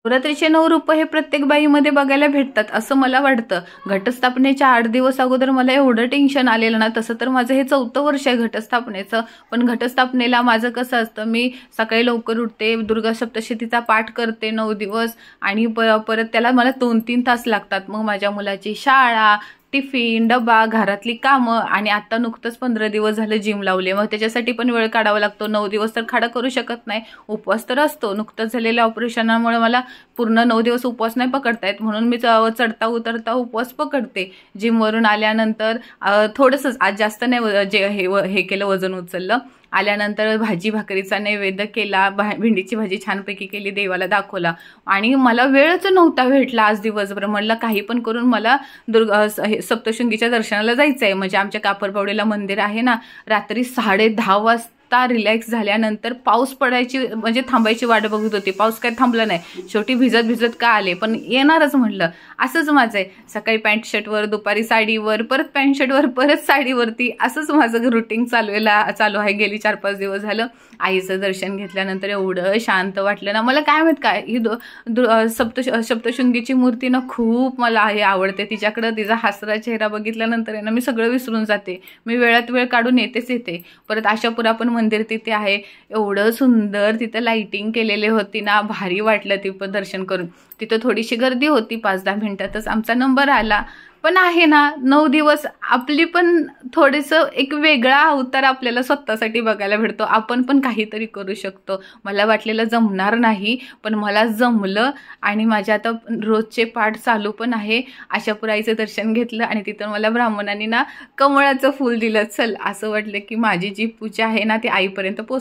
नवरात्रीचे 9 रूप हे प्रत्येक बाईमध्ये बघायला भेटतात असं मला वाटतं. घटस्थापनेच्या 8 दिवस अगोदर मला एवढं टेन्शन आलेलं ना. तसं तर माझं हे 4थं वर्ष आहे घटस्थापनेचं. पण घटस्थापनेला माझं कसं असतं, मी सकाळी लवकर उठते, दुर्गा सप्तशतीचा पाठ करते 9 दिवस आणि परत त्याला मला 2-3 तास लागतात. मग माझ्या मुलाची शाळा, टिफिन, डबा, घरातली कामं आणि आता नुकतंच 15 दिवस झालं जिम लावले. मग त्याच्यासाठी पण वेळ काढावा लागतो. 9 दिवस तर खाडा करू शकत नाही. उपवास तर असतो. नुकतंच झालेल्या ऑपरेशनामुळे मला पूर्ण 9 दिवस उपवास नाही पकडता येत, म्हणून मी चढता उतरता उपवास पकडते. जिमवरून आल्यानंतर थोडंसंच, आज जास्त नाही जे हे केलं, वजन उचललं. आल्यानंतर भाजी भाकरीचा नैवेद्य केला, भेंडीची भाजी छानपैकी केली, देवाला दाखवला. आणि मला वेळच नव्हता भेटला आज दिवसभर. म्हटलं काही पण करून मला सप्तशृंगीच्या दर्शनाला जायचं आहे. म्हणजे आमच्या कापरबावडीला मंदिर आहे ना. रात्री 10:30 वाजता रिलॅक्स झाल्यानंतर पाऊस पडायची म्हणजे थांबायची वाट बघत होती. पाऊस काय थांबला नाही. शेवटी भिजत भिजत का आले, पण येणारच म्हटलं. असंच माझं आहे. सकाळी पॅन्ट शर्टवर, दुपारी साडीवर, परत पॅन्ट शर्टवर, परत साडीवरती, असंच माझं रुटीन चालू आहे गेली 4-5 दिवस झालं. आईचं दर्शन घेतल्यानंतर एवढं शांत वाटलं ना. मला काय माहित काय ही सप्तशृंगीची मूर्ती ना खूप मला हे आवडते. तिच्याकडं तिचा हसरा चेहरा बघितल्यानंतर आहे ना मी सगळं विसरून जाते. मी वेळात वेळ काढून येते. परत आशापुरा पण मंदिर तिथे आहे. एवढं सुंदर तिथं लाइटिंग केलेली होती ना, भारी वाटलं ते पण दर्शन करून. तिथं थोडीशी गर्दी होती. 5-10 मिनिटातच आमचा नंबर आला. पण आहे ना 9 दिवस आपली पण थोडंसं एक वेगळा अवतार आपल्याला स्वतःसाठी बघायला भेटतो. आपण पण काहीतरी करू शकतो. मला वाटलेलं जमणार नाही, पण मला जमलं. आणि माझ्या आता रोजचे पाठ चालू पण आहे. आशापुराईचं दर्शन घेतलं आणि तिथून मला ब्राह्मणांनी ना कमळाचं फूल दिलं. चल, असं वाटलं की माझी जी पूजा आहे ना ती आईपर्यंत पोहोच.